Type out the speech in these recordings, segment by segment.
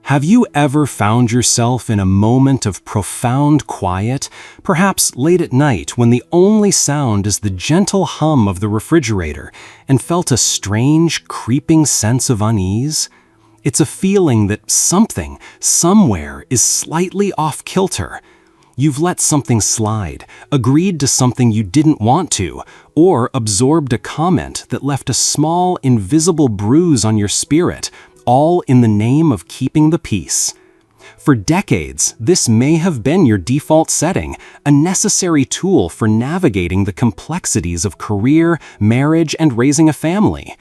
Have you ever found yourself in a moment of profound quiet, perhaps late at night when the only sound is the gentle hum of the refrigerator, and felt a strange, creeping sense of unease? It's a feeling that something, somewhere, is slightly off-kilter. You've let something slide, agreed to something you didn't want to, or absorbed a comment that left a small, invisible bruise on your spirit, all in the name of keeping the peace. For decades, this may have been your default setting, a necessary tool for navigating the complexities of career, marriage, and raising a family.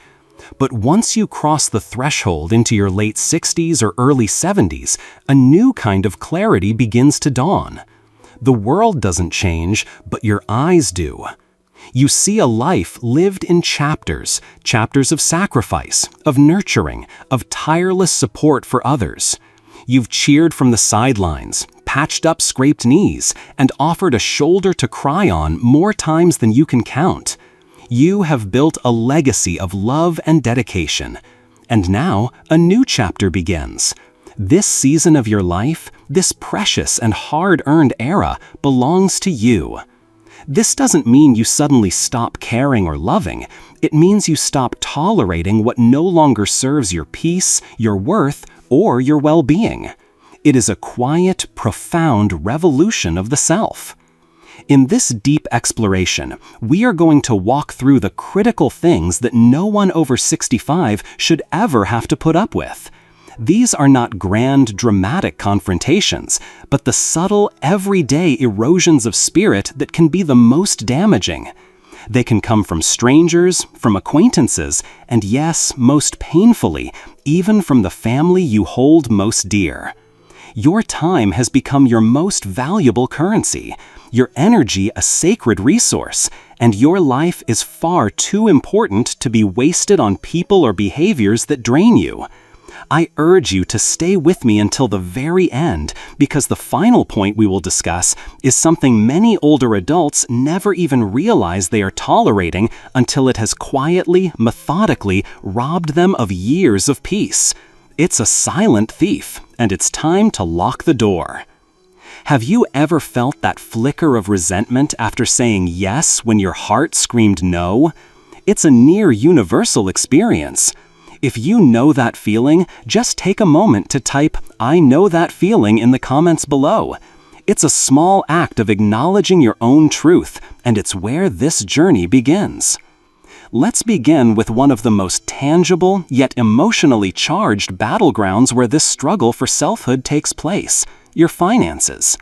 But once you cross the threshold into your late 60s or early 70s, a new kind of clarity begins to dawn. The world doesn't change, but your eyes do. You see a life lived in chapters of sacrifice, of nurturing, of tireless support for others. You've cheered from the sidelines, patched up scraped knees, and offered a shoulder to cry on more times than you can count. You have built a legacy of love and dedication. And now, a new chapter begins. This season of your life, this precious and hard-earned era, belongs to you. This doesn't mean you suddenly stop caring or loving. It means you stop tolerating what no longer serves your peace, your worth, or your well-being. It is a quiet, profound revolution of the self. In this deep exploration, we are going to walk through the critical things that no one over 65 should ever have to put up with. These are not grand, dramatic confrontations, but the subtle, everyday erosions of spirit that can be the most damaging. They can come from strangers, from acquaintances, and yes, most painfully, even from the family you hold most dear. Your time has become your most valuable currency, your energy a sacred resource, and your life is far too important to be wasted on people or behaviors that drain you. I urge you to stay with me until the very end, because the final point we will discuss is something many older adults never even realize they are tolerating until it has quietly, methodically robbed them of years of peace. It's a silent thief, and it's time to lock the door. Have you ever felt that flicker of resentment after saying yes when your heart screamed no? It's a near universal experience. If you know that feeling, just take a moment to type, "I know that feeling" in the comments below. It's a small act of acknowledging your own truth, and it's where this journey begins. Let's begin with one of the most tangible, yet emotionally charged battlegrounds where this struggle for selfhood takes place: your finances.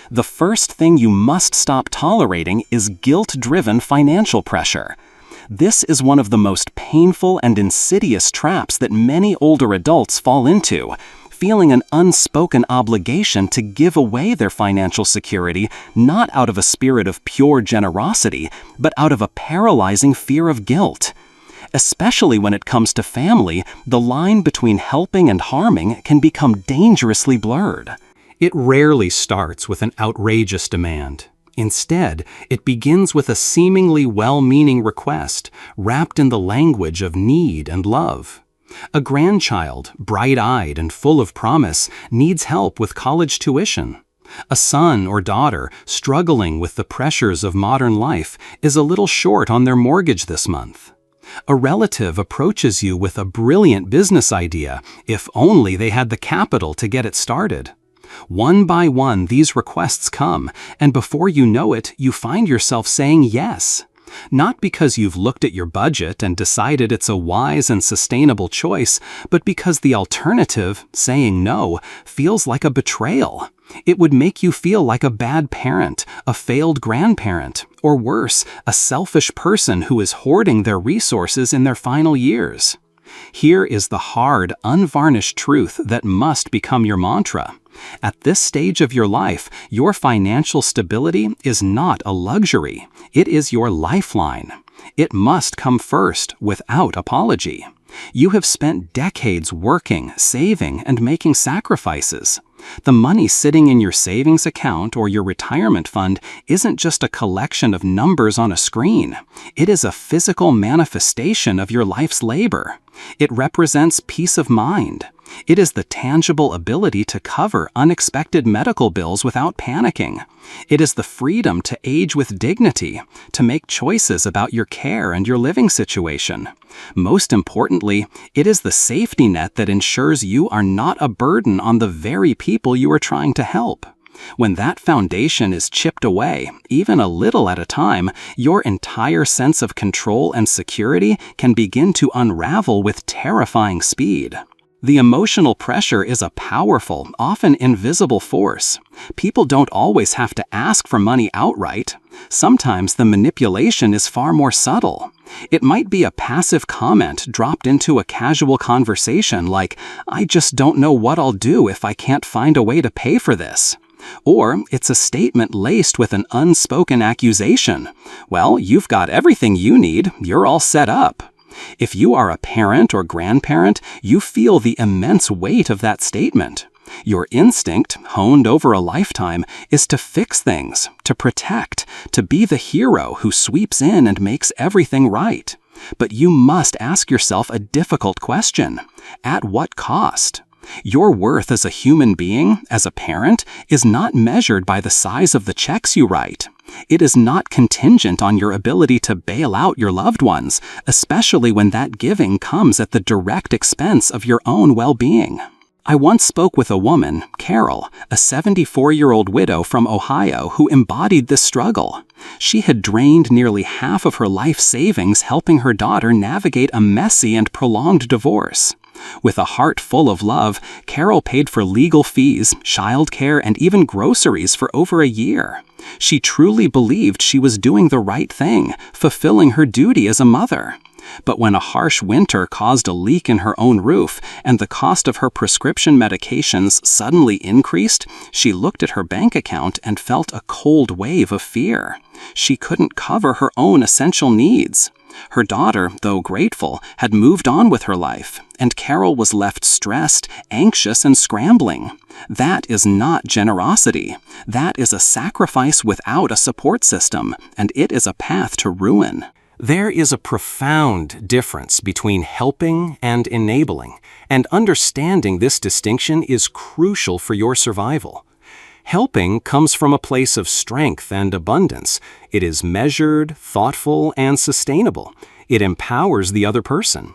The first thing you must stop tolerating is guilt-driven financial pressure. This is one of the most painful and insidious traps that many older adults fall into, feeling an unspoken obligation to give away their financial security, not out of a spirit of pure generosity, but out of a paralyzing fear of guilt. Especially when it comes to family, the line between helping and harming can become dangerously blurred. It rarely starts with an outrageous demand. Instead, it begins with a seemingly well-meaning request, wrapped in the language of need and love. A grandchild, bright-eyed and full of promise, needs help with college tuition. A son or daughter, struggling with the pressures of modern life, is a little short on their mortgage this month. A relative approaches you with a brilliant business idea, if only they had the capital to get it started. One by one, these requests come, and before you know it, you find yourself saying yes. Not because you've looked at your budget and decided it's a wise and sustainable choice, but because the alternative, saying no, feels like a betrayal. It would make you feel like a bad parent, a failed grandparent, or worse, a selfish person who is hoarding their resources in their final years. Here is the hard, unvarnished truth that must become your mantra. At this stage of your life, your financial stability is not a luxury. It is your lifeline. It must come first, without apology. You have spent decades working, saving, and making sacrifices. The money sitting in your savings account or your retirement fund isn't just a collection of numbers on a screen. It is a physical manifestation of your life's labor. It represents peace of mind. It is the tangible ability to cover unexpected medical bills without panicking. It is the freedom to age with dignity, to make choices about your care and your living situation. Most importantly, it is the safety net that ensures you are not a burden on the very people you are trying to help. When that foundation is chipped away, even a little at a time, your entire sense of control and security can begin to unravel with terrifying speed. The emotional pressure is a powerful, often invisible force. People don't always have to ask for money outright. Sometimes the manipulation is far more subtle. It might be a passive comment dropped into a casual conversation like, "I just don't know what I'll do if I can't find a way to pay for this." Or it's a statement laced with an unspoken accusation. "Well, you've got everything you need, you're all set up." If you are a parent or grandparent, you feel the immense weight of that statement. Your instinct, honed over a lifetime, is to fix things, to protect, to be the hero who sweeps in and makes everything right. But you must ask yourself a difficult question. At what cost? Your worth as a human being, as a parent, is not measured by the size of the checks you write. It is not contingent on your ability to bail out your loved ones, especially when that giving comes at the direct expense of your own well-being. I once spoke with a woman, Carol, a 74-year-old widow from Ohio who embodied this struggle. She had drained nearly half of her life savings helping her daughter navigate a messy and prolonged divorce. With a heart full of love, Carol paid for legal fees, childcare, and even groceries for over a year. She truly believed she was doing the right thing, fulfilling her duty as a mother. But when a harsh winter caused a leak in her own roof and the cost of her prescription medications suddenly increased, she looked at her bank account and felt a cold wave of fear. She couldn't cover her own essential needs. Her daughter, though grateful, had moved on with her life, and Carol was left stressed, anxious, and scrambling. That is not generosity. That is a sacrifice without a support system, and it is a path to ruin. There is a profound difference between helping and enabling, and understanding this distinction is crucial for your survival. Helping comes from a place of strength and abundance. It is measured, thoughtful, and sustainable. It empowers the other person.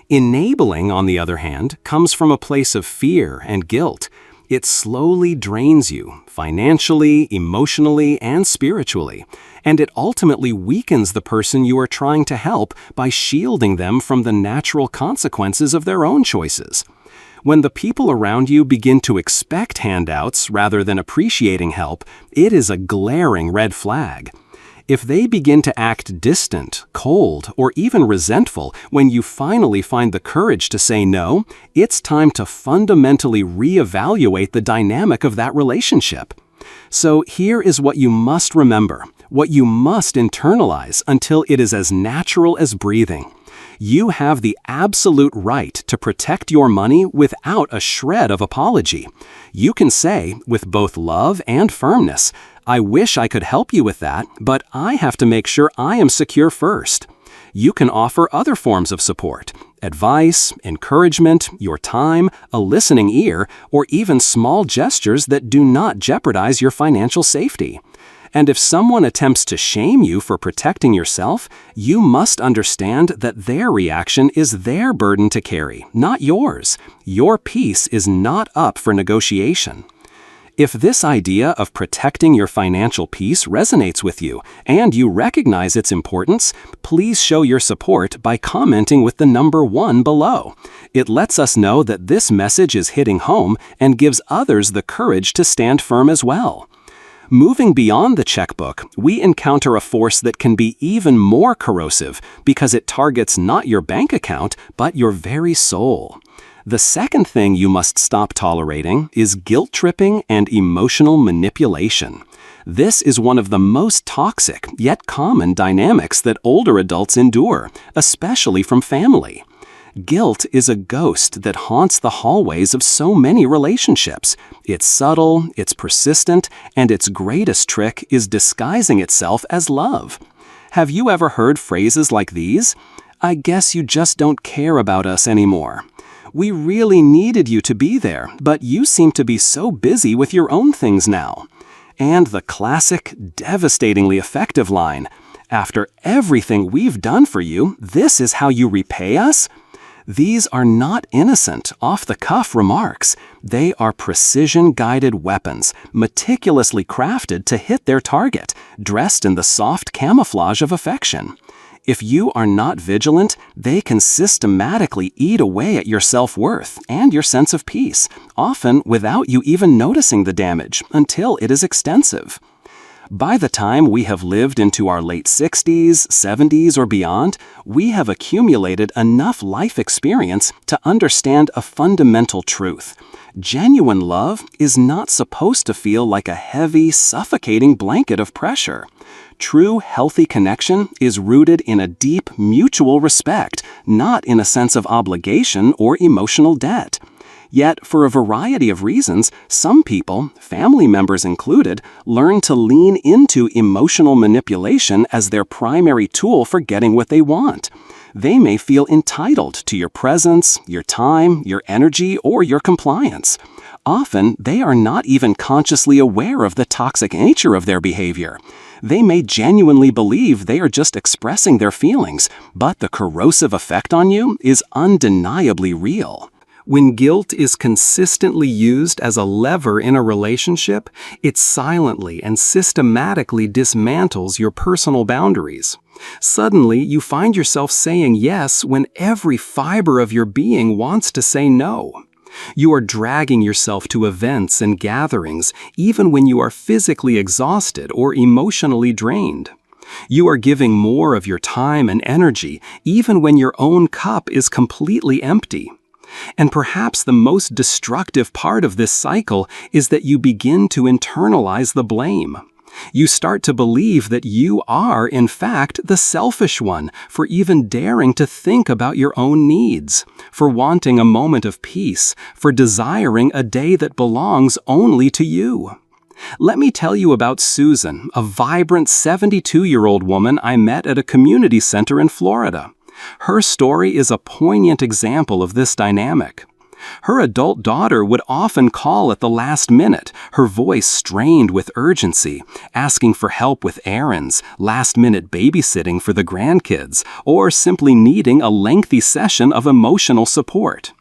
Enabling, on the other hand, comes from a place of fear and guilt. It slowly drains you, financially, emotionally, and spiritually, and it ultimately weakens the person you are trying to help by shielding them from the natural consequences of their own choices. When the people around you begin to expect handouts rather than appreciating help, it is a glaring red flag. If they begin to act distant, cold, or even resentful when you finally find the courage to say no, it's time to fundamentally reevaluate the dynamic of that relationship. So here is what you must remember, what you must internalize until it is as natural as breathing. You have the absolute right to protect your money without a shred of apology. You can say, with both love and firmness, "I wish I could help you with that, but I have to make sure I am secure first." You can offer other forms of support: advice, encouragement, your time, a listening ear, or even small gestures that do not jeopardize your financial safety. And if someone attempts to shame you for protecting yourself, you must understand that their reaction is their burden to carry, not yours. Your peace is not up for negotiation. If this idea of protecting your financial peace resonates with you and you recognize its importance, please show your support by commenting with the number 1 below. It lets us know that this message is hitting home and gives others the courage to stand firm as well. Moving beyond the checkbook, we encounter a force that can be even more corrosive because it targets not your bank account, but your very soul. The second thing you must stop tolerating is guilt-tripping and emotional manipulation. This is one of the most toxic yet common dynamics that older adults endure, especially from family. Guilt is a ghost that haunts the hallways of so many relationships. It's subtle, it's persistent, and its greatest trick is disguising itself as love. Have you ever heard phrases like these? "I guess you just don't care about us anymore." We really needed you to be there, but you seem to be so busy with your own things now. And the classic, devastatingly effective line, after everything we've done for you, this is how you repay us? These are not innocent, off-the-cuff remarks. They are precision-guided weapons, meticulously crafted to hit their target, dressed in the soft camouflage of affection. If you are not vigilant, they can systematically eat away at your self-worth and your sense of peace, often without you even noticing the damage until it is extensive. By the time we have lived into our late 60s, 70s, or beyond, we have accumulated enough life experience to understand a fundamental truth. Genuine love is not supposed to feel like a heavy, suffocating blanket of pressure. True, healthy connection is rooted in a deep, mutual respect, not in a sense of obligation or emotional debt. Yet, for a variety of reasons, some people, family members included, learn to lean into emotional manipulation as their primary tool for getting what they want. They may feel entitled to your presence, your time, your energy, or your compliance. Often, they are not even consciously aware of the toxic nature of their behavior. They may genuinely believe they are just expressing their feelings, but the corrosive effect on you is undeniably real. When guilt is consistently used as a lever in a relationship, it silently and systematically dismantles your personal boundaries. Suddenly, you find yourself saying yes when every fiber of your being wants to say no. You are dragging yourself to events and gatherings even when you are physically exhausted or emotionally drained. You are giving more of your time and energy even when your own cup is completely empty. And perhaps the most destructive part of this cycle is that you begin to internalize the blame. You start to believe that you are, in fact, the selfish one for even daring to think about your own needs, for wanting a moment of peace, for desiring a day that belongs only to you. Let me tell you about Susan, a vibrant 72-year-old woman I met at a community center in Florida. Her story is a poignant example of this dynamic. Her adult daughter would often call at the last minute, her voice strained with urgency, asking for help with errands, last-minute babysitting for the grandkids, or simply needing a lengthy session of emotional support.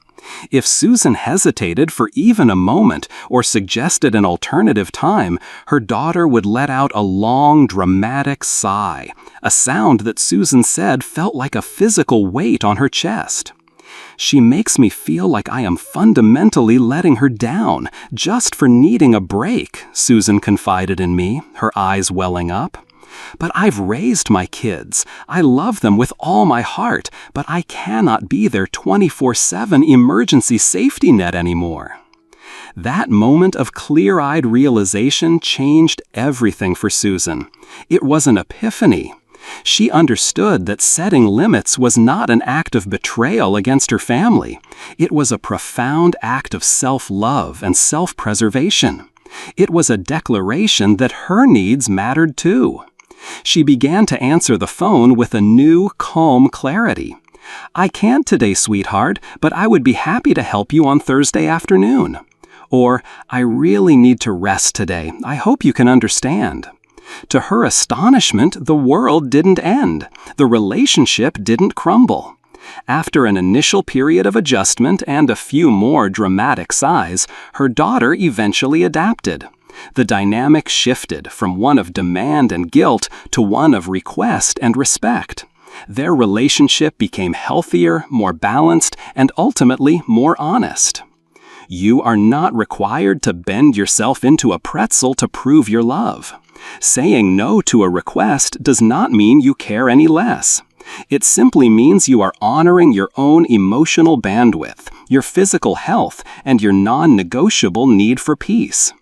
If Susan hesitated for even a moment or suggested an alternative time, her daughter would let out a long, dramatic sigh, a sound that Susan said felt like a physical weight on her chest. "She makes me feel like I am fundamentally letting her down, just for needing a break," Susan confided in me, her eyes welling up. "But I've raised my kids. I love them with all my heart, but I cannot be their 24/7 emergency safety net anymore." That moment of clear-eyed realization changed everything for Susan. It was an epiphany. She understood that setting limits was not an act of betrayal against her family. It was a profound act of self-love and self-preservation. It was a declaration that her needs mattered too. She began to answer the phone with a new, calm clarity. "I can't today, sweetheart, but I would be happy to help you on Thursday afternoon." Or, "I really need to rest today. I hope you can understand." To her astonishment, the world didn't end. The relationship didn't crumble. After an initial period of adjustment and a few more dramatic sighs, her daughter eventually adapted. The dynamic shifted from one of demand and guilt to one of request and respect. Their relationship became healthier, more balanced, and ultimately more honest. You are not required to bend yourself into a pretzel to prove your love. Saying no to a request does not mean you care any less. It simply means you are honoring your own emotional bandwidth, your physical health, and your non-negotiable need for peace.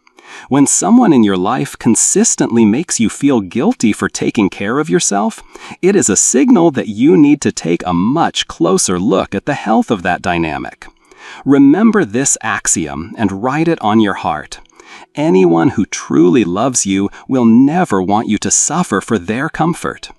When someone in your life consistently makes you feel guilty for taking care of yourself, it is a signal that you need to take a much closer look at the health of that dynamic. Remember this axiom and write it on your heart. Anyone who truly loves you will never want you to suffer for their comfort.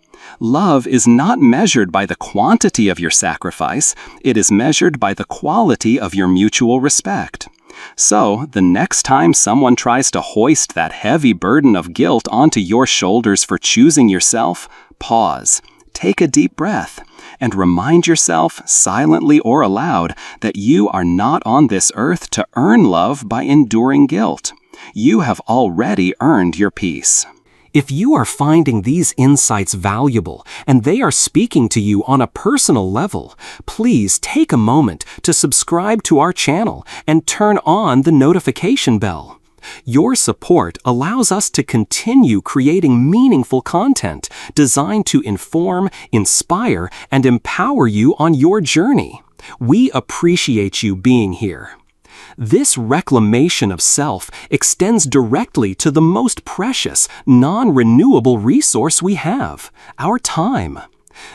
Love is not measured by the quantity of your sacrifice, it is measured by the quality of your mutual respect. So, the next time someone tries to hoist that heavy burden of guilt onto your shoulders for choosing yourself, pause, take a deep breath, and remind yourself, silently or aloud, that you are not on this earth to earn love by enduring guilt. You have already earned your peace. If you are finding these insights valuable and they are speaking to you on a personal level, please take a moment to subscribe to our channel and turn on the notification bell. Your support allows us to continue creating meaningful content designed to inform, inspire, and empower you on your journey. We appreciate you being here. This reclamation of self extends directly to the most precious, non-renewable resource we have, our time.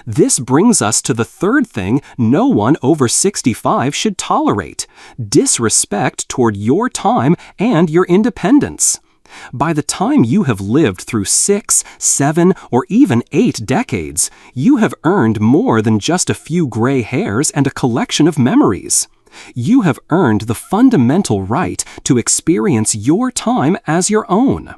This brings us to the third thing no one over 65 should tolerate: disrespect toward your time and your independence. By the time you have lived through 6, 7, or even 8 decades, you have earned more than just a few gray hairs and a collection of memories. You have earned the fundamental right to experience your time as your own.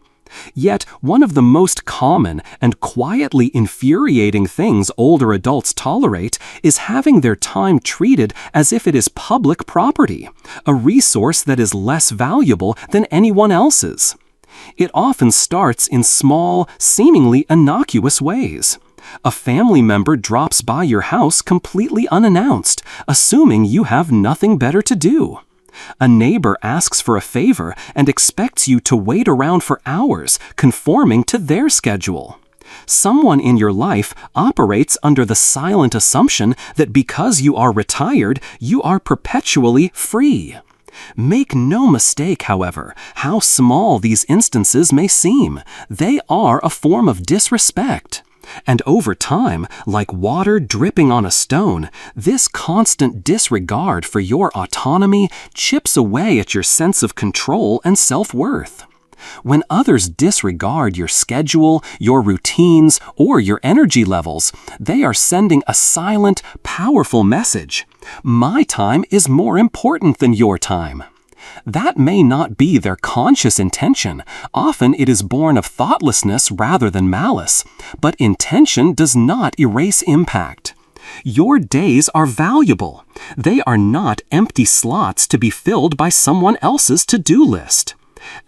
Yet, one of the most common and quietly infuriating things older adults tolerate is having their time treated as if it is public property, a resource that is less valuable than anyone else's. It often starts in small, seemingly innocuous ways. A family member drops by your house completely unannounced, assuming you have nothing better to do. A neighbor asks for a favor and expects you to wait around for hours, conforming to their schedule. Someone in your life operates under the silent assumption that because you are retired, you are perpetually free. Make no mistake, however, how small these instances may seem. They are a form of disrespect. And over time, like water dripping on a stone, this constant disregard for your autonomy chips away at your sense of control and self-worth. When others disregard your schedule, your routines, or your energy levels, they are sending a silent, powerful message. My time is more important than your time. That may not be their conscious intention. Often it is born of thoughtlessness rather than malice. But intention does not erase impact. Your days are valuable. They are not empty slots to be filled by someone else's to-do list.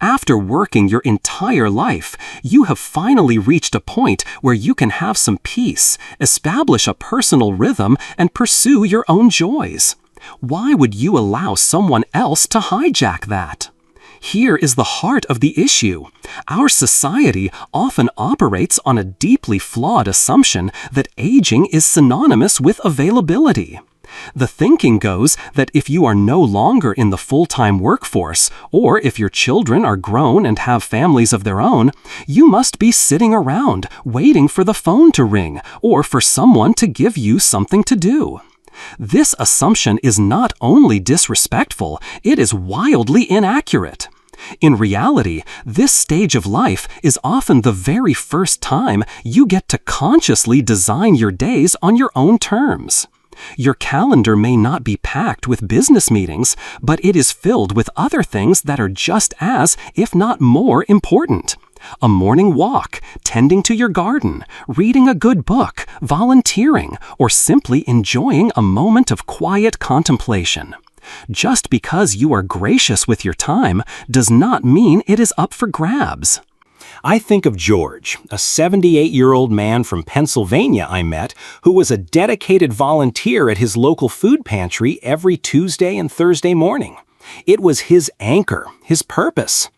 After working your entire life, you have finally reached a point where you can have some peace, establish a personal rhythm, and pursue your own joys. Why would you allow someone else to hijack that? Here is the heart of the issue. Our society often operates on a deeply flawed assumption that aging is synonymous with availability. The thinking goes that if you are no longer in the full-time workforce, or if your children are grown and have families of their own, you must be sitting around, waiting for the phone to ring, or for someone to give you something to do. This assumption is not only disrespectful, it is wildly inaccurate. In reality, this stage of life is often the very first time you get to consciously design your days on your own terms. Your calendar may not be packed with business meetings, but it is filled with other things that are just as, if not more, important. A morning walk, tending to your garden, reading a good book, volunteering, or simply enjoying a moment of quiet contemplation. Just because you are gracious with your time does not mean it is up for grabs. I think of George, a 78-year-old man from Pennsylvania I met who was a dedicated volunteer at his local food pantry every Tuesday and Thursday morning. It was his anchor, his purpose.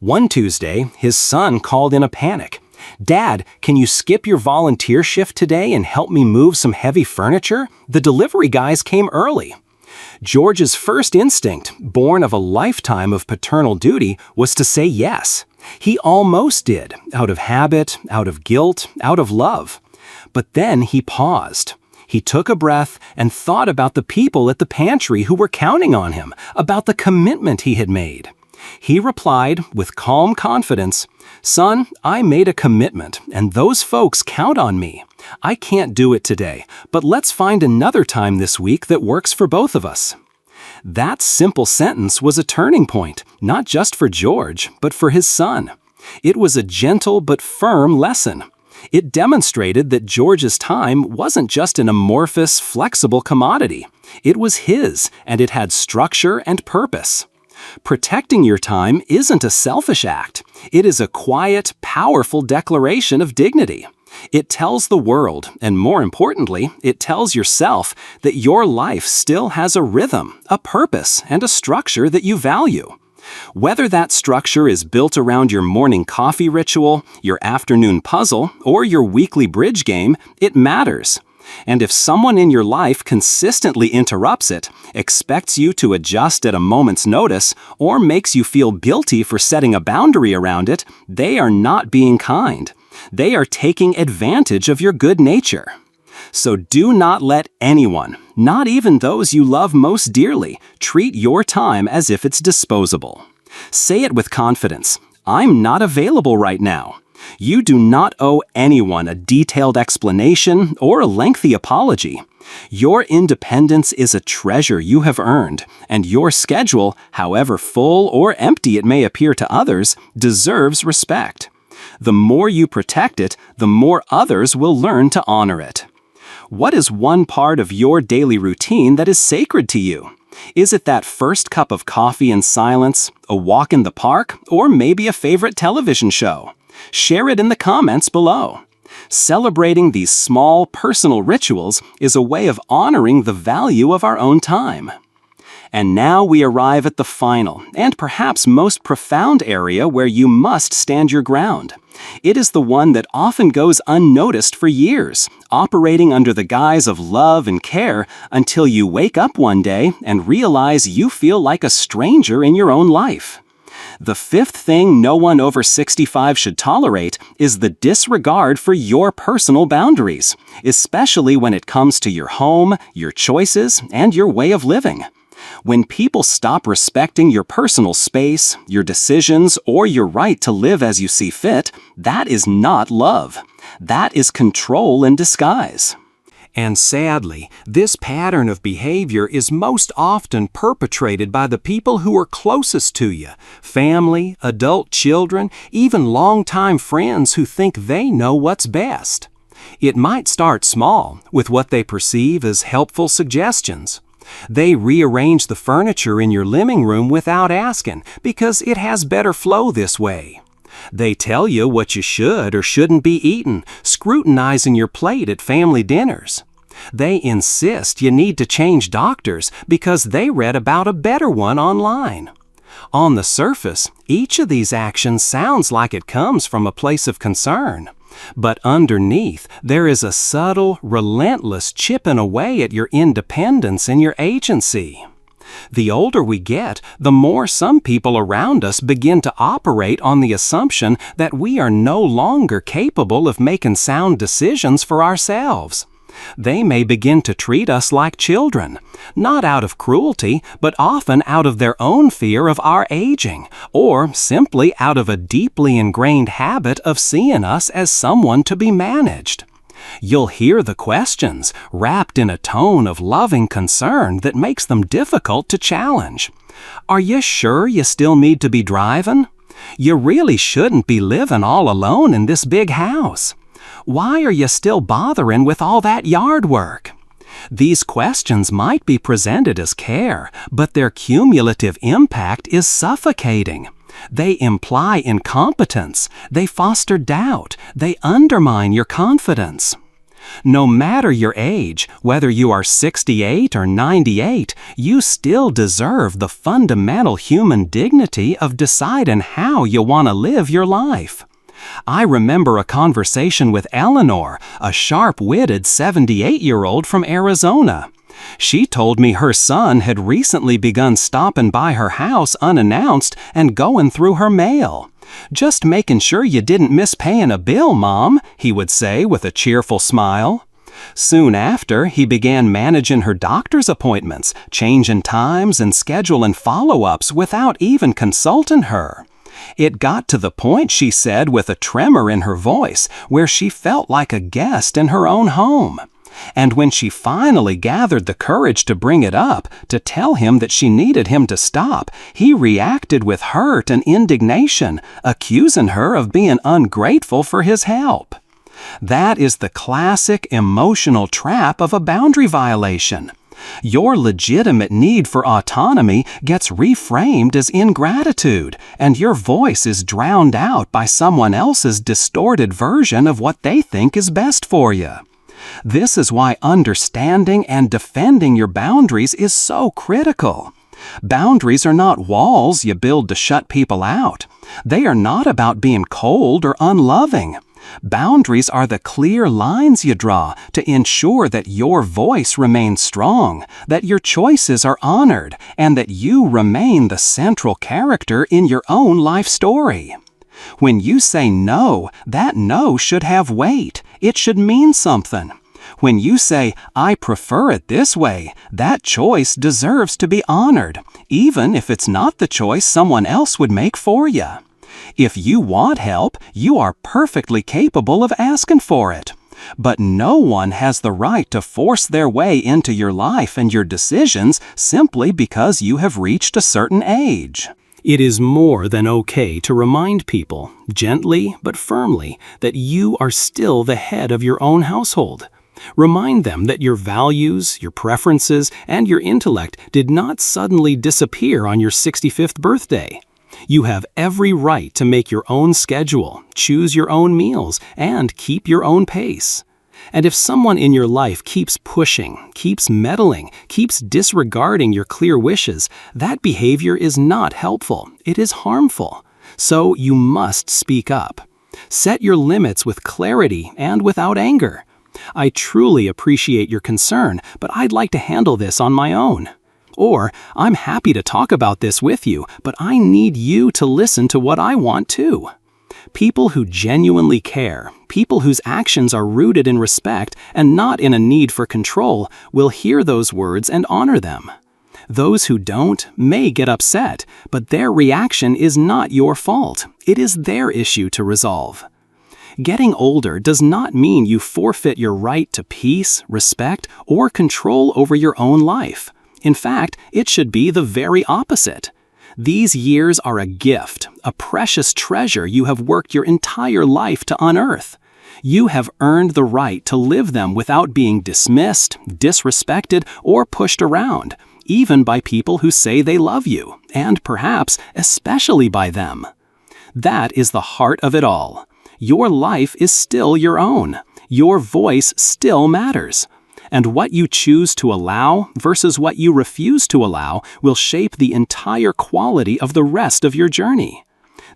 One Tuesday, his son called in a panic. "Dad, can you skip your volunteer shift today and help me move some heavy furniture? The delivery guys came early." George's first instinct, born of a lifetime of paternal duty, was to say yes. He almost did, out of habit, out of guilt, out of love. But then he paused. He took a breath and thought about the people at the pantry who were counting on him, about the commitment he had made. He replied with calm confidence, "Son, I made a commitment, and those folks count on me. I can't do it today, but let's find another time this week that works for both of us." That simple sentence was a turning point, not just for George, but for his son. It was a gentle but firm lesson. It demonstrated that George's time wasn't just an amorphous, flexible commodity. It was his, and it had structure and purpose. Protecting your time isn't a selfish act. It is a quiet, powerful declaration of dignity. It tells the world, and more importantly, it tells yourself that your life still has a rhythm, a purpose, and a structure that you value. Whether that structure is built around your morning coffee ritual, your afternoon puzzle, or your weekly bridge game, it matters. And if someone in your life consistently interrupts it, expects you to adjust at a moment's notice, or makes you feel guilty for setting a boundary around it, they are not being kind. They are taking advantage of your good nature. So do not let anyone, not even those you love most dearly, treat your time as if it's disposable. Say it with confidence, "I'm not available right now." You do not owe anyone a detailed explanation or a lengthy apology. Your independence is a treasure you have earned, and your schedule, however full or empty it may appear to others, deserves respect. The more you protect it, the more others will learn to honor it. What is one part of your daily routine that is sacred to you? Is it that first cup of coffee in silence, a walk in the park, or maybe a favorite television show? Share it in the comments below. Celebrating these small, personal rituals is a way of honoring the value of our own time. And now we arrive at the final, and perhaps most profound area where you must stand your ground. It is the one that often goes unnoticed for years, operating under the guise of love and care until you wake up one day and realize you feel like a stranger in your own life. The fifth thing no one over 65 should tolerate is the disregard for your personal boundaries, especially when it comes to your home, your choices, and your way of living. When people stop respecting your personal space, your decisions, or your right to live as you see fit, that is not love. That is control in disguise. And sadly, this pattern of behavior is most often perpetrated by the people who are closest to you: family, adult children, even longtime friends who think they know what's best. It might start small, with what they perceive as helpful suggestions. They rearrange the furniture in your living room without asking because it has better flow this way. They tell you what you should or shouldn't be eating, scrutinizing your plate at family dinners. They insist you need to change doctors because they read about a better one online. On the surface, each of these actions sounds like it comes from a place of concern. But underneath, there is a subtle, relentless chipping away at your independence and your agency. The older we get, the more some people around us begin to operate on the assumption that we are no longer capable of making sound decisions for ourselves. They may begin to treat us like children, not out of cruelty, but often out of their own fear of our aging, or simply out of a deeply ingrained habit of seeing us as someone to be managed. You'll hear the questions, wrapped in a tone of loving concern that makes them difficult to challenge. Are you sure you still need to be driving? You really shouldn't be living all alone in this big house. Why are you still bothering with all that yard work? These questions might be presented as care, but their cumulative impact is suffocating. They imply incompetence, they foster doubt, they undermine your confidence. No matter your age, whether you are 68 or 98, you still deserve the fundamental human dignity of deciding how you want to live your life. I remember a conversation with Eleanor, a sharp-witted 78-year-old from Arizona. She told me her son had recently begun stopping by her house unannounced and going through her mail. "Just making sure you didn't miss paying a bill, Mom," he would say with a cheerful smile. Soon after, he began managing her doctor's appointments, changing times and scheduling follow-ups without even consulting her. It got to the point, she said with a tremor in her voice, where she felt like a guest in her own home. And when she finally gathered the courage to bring it up, to tell him that she needed him to stop, he reacted with hurt and indignation, accusing her of being ungrateful for his help. That is the classic emotional trap of a boundary violation. Your legitimate need for autonomy gets reframed as ingratitude, and your voice is drowned out by someone else's distorted version of what they think is best for you. This is why understanding and defending your boundaries is so critical. Boundaries are not walls you build to shut people out. They are not about being cold or unloving. Boundaries are the clear lines you draw to ensure that your voice remains strong, that your choices are honored, and that you remain the central character in your own life story. When you say no, that no should have weight. It should mean something. When you say, "I prefer it this way," that choice deserves to be honored, even if it's not the choice someone else would make for you. If you want help, you are perfectly capable of asking for it. But no one has the right to force their way into your life and your decisions simply because you have reached a certain age. It is more than okay to remind people, gently but firmly, that you are still the head of your own household. Remind them that your values, your preferences, and your intellect did not suddenly disappear on your 65th birthday. You have every right to make your own schedule, choose your own meals, and keep your own pace. And if someone in your life keeps pushing, keeps meddling, keeps disregarding your clear wishes, that behavior is not helpful. It is harmful. So you must speak up. Set your limits with clarity and without anger. I truly appreciate your concern, but I'd like to handle this on my own. Or, I'm happy to talk about this with you, but I need you to listen to what I want too. People who genuinely care, people whose actions are rooted in respect and not in a need for control, will hear those words and honor them. Those who don't may get upset, but their reaction is not your fault. It is their issue to resolve. Getting older does not mean you forfeit your right to peace, respect, or control over your own life. In fact, it should be the very opposite. These years are a gift, a precious treasure you have worked your entire life to unearth. You have earned the right to live them without being dismissed, disrespected, or pushed around, even by people who say they love you, and perhaps especially by them. That is the heart of it all. Your life is still your own. Your voice still matters. And what you choose to allow versus what you refuse to allow will shape the entire quality of the rest of your journey.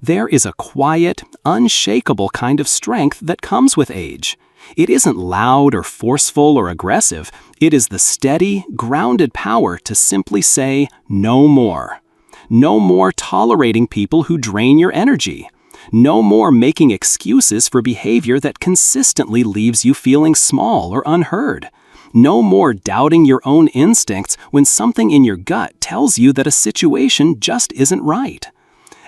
There is a quiet, unshakable kind of strength that comes with age. It isn't loud or forceful or aggressive. It is the steady, grounded power to simply say, no more. No more tolerating people who drain your energy. No more making excuses for behavior that consistently leaves you feeling small or unheard. No more doubting your own instincts when something in your gut tells you that a situation just isn't right.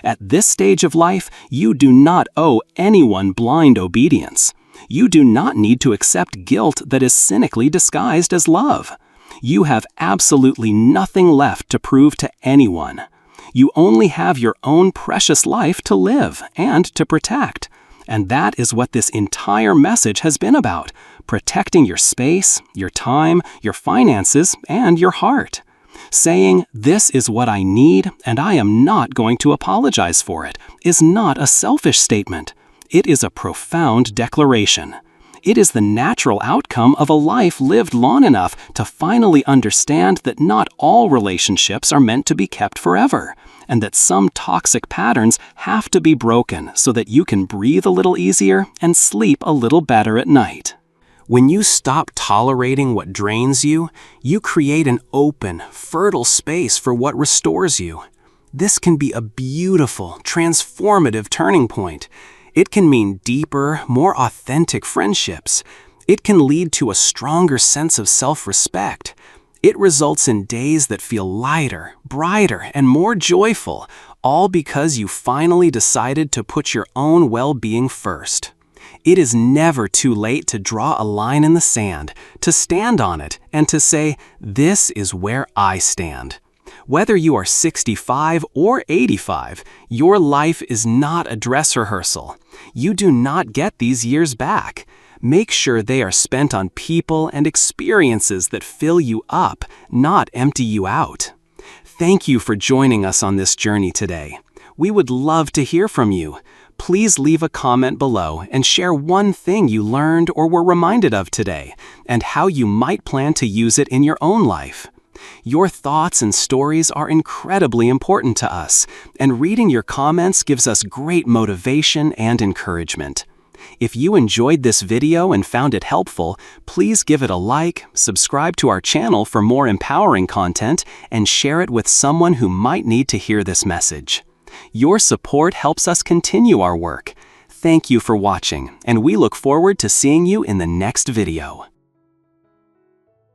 At this stage of life, you do not owe anyone blind obedience. You do not need to accept guilt that is cynically disguised as love. You have absolutely nothing left to prove to anyone. You only have your own precious life to live and to protect. And that is what this entire message has been about, protecting your space, your time, your finances, and your heart. Saying, "This is what I need, and I am not going to apologize for it," is not a selfish statement. It is a profound declaration. It is the natural outcome of a life lived long enough to finally understand that not all relationships are meant to be kept forever, and that some toxic patterns have to be broken so that you can breathe a little easier and sleep a little better at night. When you stop tolerating what drains you, you create an open, fertile space for what restores you. This can be a beautiful, transformative turning point. It can mean deeper, more authentic friendships. It can lead to a stronger sense of self-respect. It results in days that feel lighter, brighter, and more joyful, all because you finally decided to put your own well-being first. It is never too late to draw a line in the sand, to stand on it, and to say, "This is where I stand." Whether you are 65 or 85, your life is not a dress rehearsal. You do not get these years back. Make sure they are spent on people and experiences that fill you up, not empty you out. Thank you for joining us on this journey today. We would love to hear from you. Please leave a comment below and share one thing you learned or were reminded of today, and how you might plan to use it in your own life. Your thoughts and stories are incredibly important to us, and reading your comments gives us great motivation and encouragement. If you enjoyed this video and found it helpful, please give it a like, subscribe to our channel for more empowering content, and share it with someone who might need to hear this message. Your support helps us continue our work. Thank you for watching, and we look forward to seeing you in the next video.